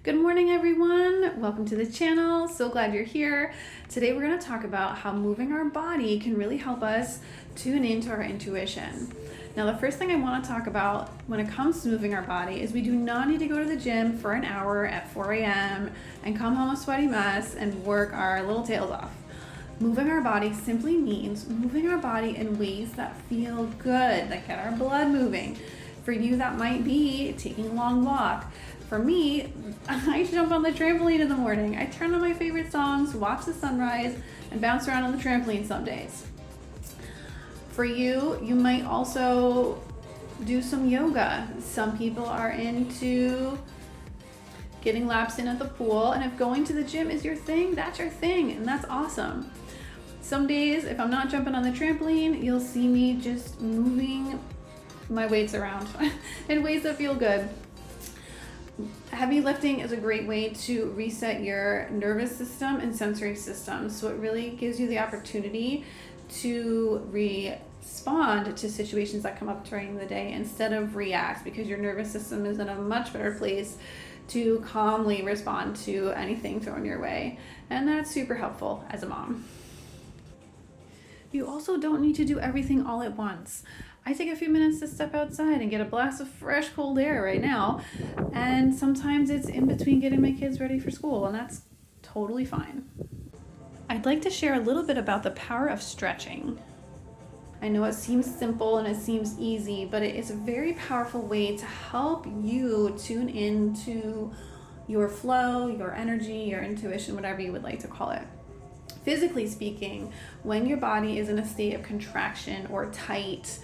Good morning, everyone. Welcome to the channel. So glad you're here. Today we're going to talk about how moving our body can really help us tune into our intuition. Now, the first thing I want to talk about when it comes to moving our body is we do not need to go to the gym for an hour at 4 a.m. and come home a sweaty mess and work our little tails off. Moving our body simply means moving our body in ways that feel good, that get our blood moving. For you, that might be taking a long walk. For me, I jump on the trampoline in the morning. I turn on my favorite songs, watch the sunrise, and bounce around on the trampoline some days. For you, you might also do some yoga. Some people are into getting laps in at the pool, and if going to the gym is your thing, that's your thing, and that's awesome. Some days, if I'm not jumping on the trampoline, you'll see me just moving my weights around in ways that feel good. Heavy lifting is a great way to reset your nervous system and sensory system. So it really gives you the opportunity to respond to situations that come up during the day instead of react, because your nervous system is in a much better place to calmly respond to anything thrown your way. And that's super helpful as a mom. You also don't need to do everything all at once. I take a few minutes to step outside and get a blast of fresh, cold air right now. And sometimes it's in between getting my kids ready for school, and that's totally fine. I'd like to share a little bit about the power of stretching. I know it seems simple and it seems easy, but it is a very powerful way to help you tune into your flow, your energy, your intuition, whatever you would like to call it. Physically speaking, when your body is in a state of contraction or tight,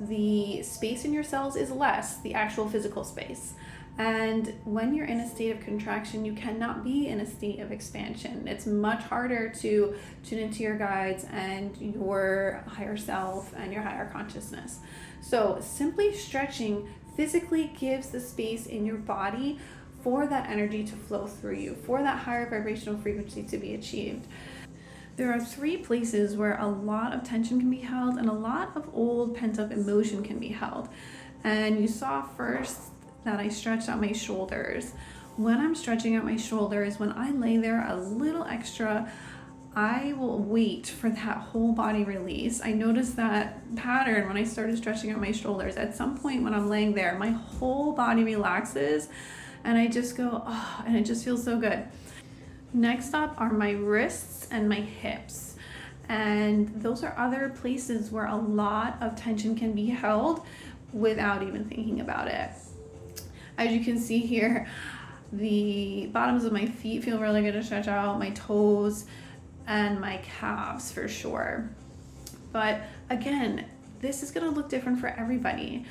the space in your cells is less, the actual physical space. And when you're in a state of contraction, you cannot be in a state of expansion. It's much harder to tune into your guides and your higher self and your higher consciousness. So simply stretching physically gives the space in your body for that energy to flow through you, for that higher vibrational frequency to be achieved. There are 3 places where a lot of tension can be held and a lot of old pent-up emotion can be held. And you saw first that I stretched out my shoulders. When I'm stretching out my shoulders, when I lay there a little extra, I will wait for that whole body release. I noticed that pattern when I started stretching out my shoulders. At some point when I'm laying there, my whole body relaxes and I just go, oh, and it just feels so good. Next up are my wrists and my hips. And those are other places where a lot of tension can be held without even thinking about it. As you can see here, the bottoms of my feet feel really good to stretch out, my toes and my calves for sure. But again, this is gonna look different for everybody.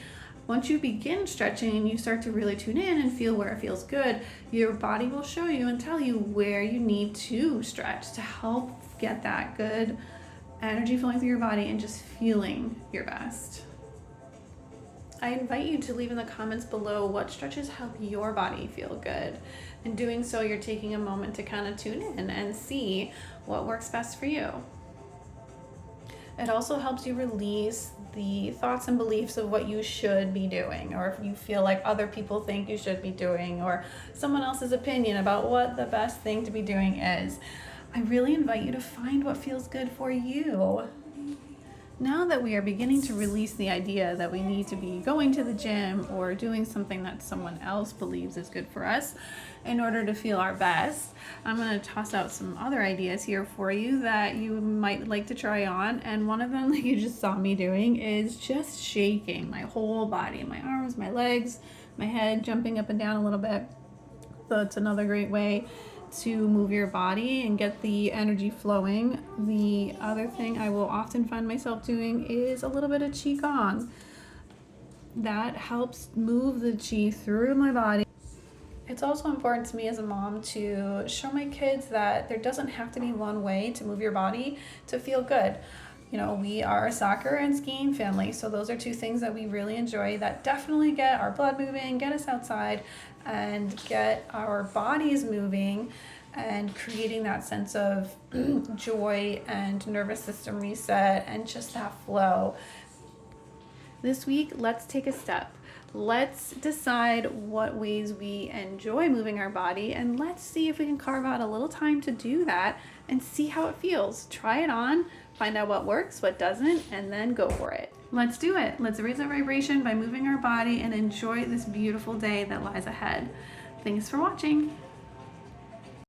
Once you begin stretching and you start to really tune in and feel where it feels good, your body will show you and tell you where you need to stretch to help get that good energy flowing through your body and just feeling your best. I invite you to leave in the comments below what stretches help your body feel good. In doing so, you're taking a moment to kind of tune in and see what works best for you. It also helps you release the thoughts and beliefs of what you should be doing, or if you feel like other people think you should be doing, or someone else's opinion about what the best thing to be doing is. I really invite you to find what feels good for you. Now that we are beginning to release the idea that we need to be going to the gym or doing something that someone else believes is good for us in order to feel our best, I'm going to toss out some other ideas here for you that you might like to try on. And one of them that you just saw me doing is just shaking my whole body, my arms, my legs, my head, jumping up and down a little bit. So it's another great way to move your body and get the energy flowing. The other thing I will often find myself doing is a little bit of Qigong. That helps move the Qi through my body. It's also important to me as a mom to show my kids that there doesn't have to be one way to move your body to feel good. You know, we are a soccer and skiing family, so those are 2 things that we really enjoy that definitely get our blood moving, get us outside, and get our bodies moving and creating that sense of joy and nervous system reset and just that flow. This week, let's take a step. Let's decide what ways we enjoy moving our body, and let's see if we can carve out a little time to do that and see how it feels. Try it on, find out what works, what doesn't, and then go for it. Let's do it. Let's raise our vibration by moving our body and enjoy this beautiful day that lies ahead. Thanks for watching.